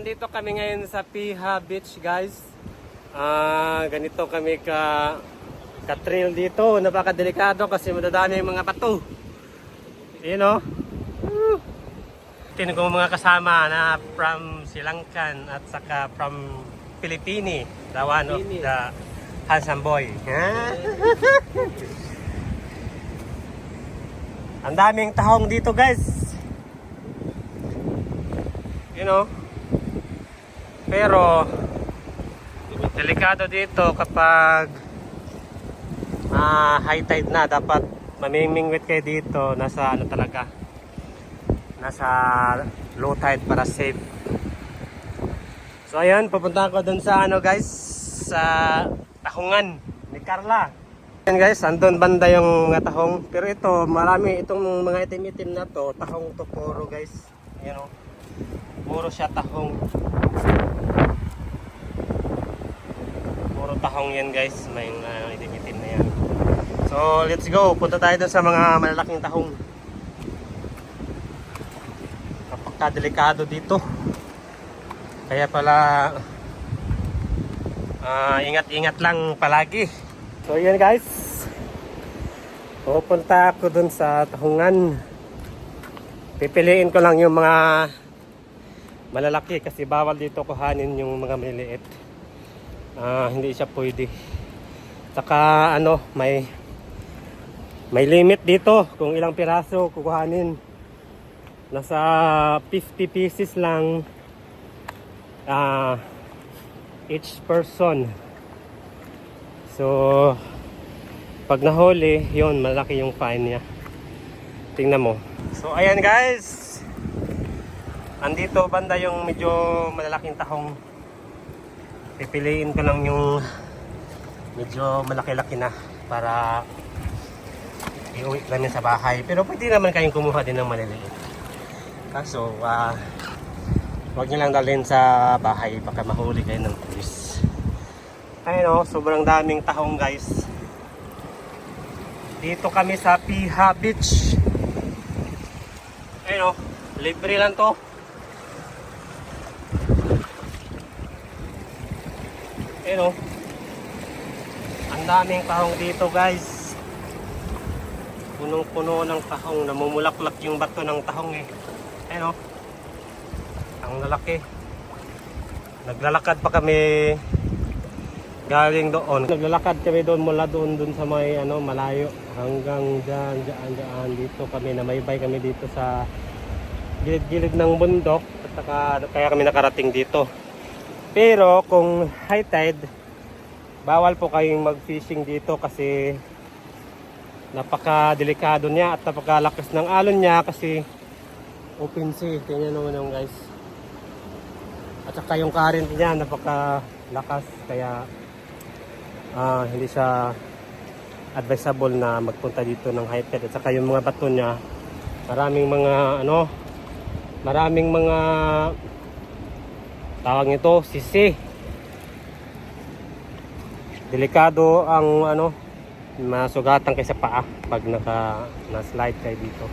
Dito kami ngayon sa Piha Beach, guys. Ganito kami ka-trail dito. Napakadelikado kasi madadami yung mga bato. You know? Tinan ko mga kasama na from Sri Lankan at saka from Philippines. The one of the handsome boy. Ang daming tahong dito, guys. You know? Pero delikado dito kapag high tide na. Dapat mamimingwit kayo dito. Nasa ano talaga, nasa low tide para safe. So ayan, pupunta ako dun sa ano, guys, sa tahungan ni Carla. Ayan, guys, andun banda yung mga tahong. Pero ito, marami itong mga itim-itim na to. Tahong to puro, guys. You know, puro siya tahong. Puro tahong yan, guys. May itim-itim na yan. So let's go. Punta tayo dun sa mga malalaking tahong. Napakadelikado dito. Kaya pala ingat-ingat lang palagi. So yan, guys. Pupunta ako dun sa tahungan. Pipiliin ko lang yung mga malalaki kasi bawal dito kuhanin yung mga maliliit. Hindi siya pwede. Saka ano, may limit dito kung ilang piraso kukuhanin. Nasa 50 pieces lang each person. So pag nahuli, yun, malaki yung fine niya. Tingnan mo. So ayan, guys, andito banda yung medyo malalaking tahong. Pipiliin ko lang yung medyo malaki-laki na para iuwi namin sa bahay. Pero pwede naman kayong kumuha din ng maliliit. Kaso huwag nyo lang dalhin sa bahay, baka mahuli kayo ng pulis. Ayun, sobrang daming tahong, guys. Dito kami sa Piha Beach. Ayun, libre lang to. Ayun, ang daming tahong dito, guys. Punong-puno ng tahong. Namumulaklak yung bato ng tahong eh. Ayun, ang lalaki. Naglalakad pa kami galing doon. Naglalakad kami doon mula doon sa may ano, malayo hanggang dyan dito kami, namaybay kami dito sa gilid-gilid ng bundok at saka, kaya kami nakarating dito. Pero kung high tide, bawal po kayong mag-fishing dito kasi napaka-delikado niya at napakalakas ng alon niya kasi open sea. Tingnan naman yung, guys. At saka yung current niya napakalakas kaya hindi siya advisable na magpunta dito ng high tide. At saka yung mga bato niya, maraming mga tawag nito, sisi. Delikado ang masugatan kayo sa paa pag na-slide kayo dito.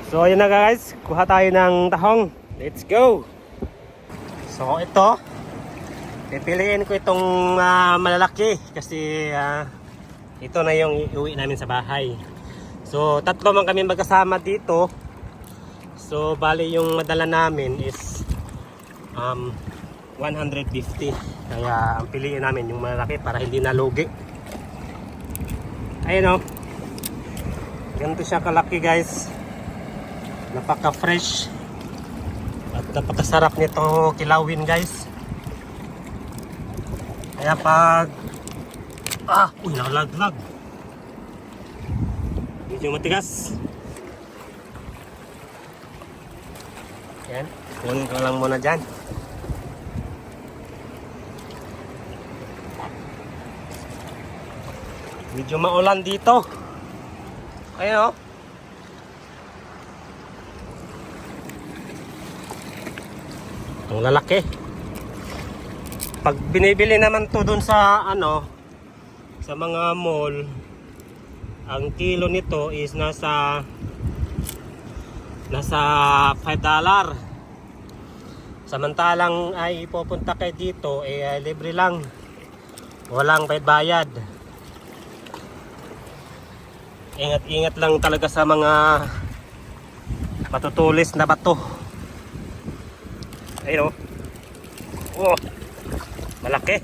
So ayun na, guys, kuha tayo ng tahong. Let's go. So ito, pipiliin ko itong malalaki kasi ito na yung iuwi namin sa bahay. So tatlo man kami magkasama dito. So bali yung madala namin is 150. Kaya ang piliin namin yung malalaki para hindi nalugi. Ayun, ganito siya kalaki, guys. Napaka fresh at napakasarap nito kilawin, guys. Kaya pag nalaglag, medyo matigas. Yan, kunin ko lang muna dyan. Medyo maulan dito. Ayun, ang lalaki. Pag binibili naman to dun sa sa mga mall, ang kilo nito is nasa $5. Samantalang ay pupunta kayo dito, libre lang. Walang bayad. Ingat-ingat lang talaga sa mga matutulis na bato. Ayun oh. Malaki.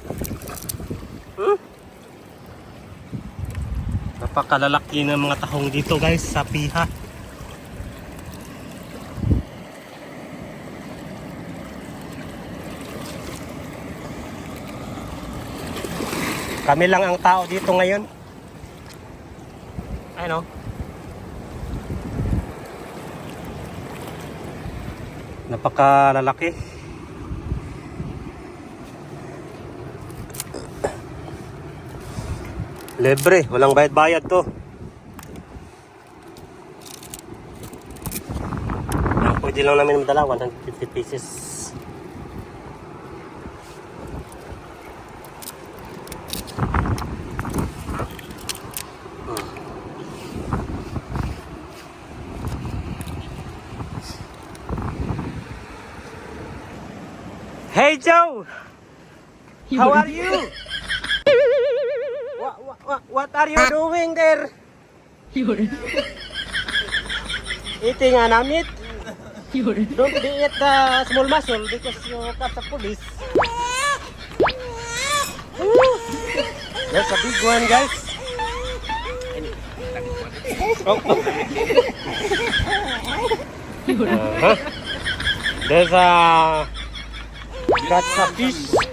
Napakalalaki ng mga tahong dito guys sa piha. Kami lang ang tao dito ngayon. Ayun oh. Napakalalaki. Libre, walang bayad-bayad to. Yan, pwede lang namin madala, 150 pieces. Hey Joe! How are you? What are you doing there? Eating an meat? Don't eat the small muscle because you catch the police. There's a big one, guys. Oh. There's a catch a fish.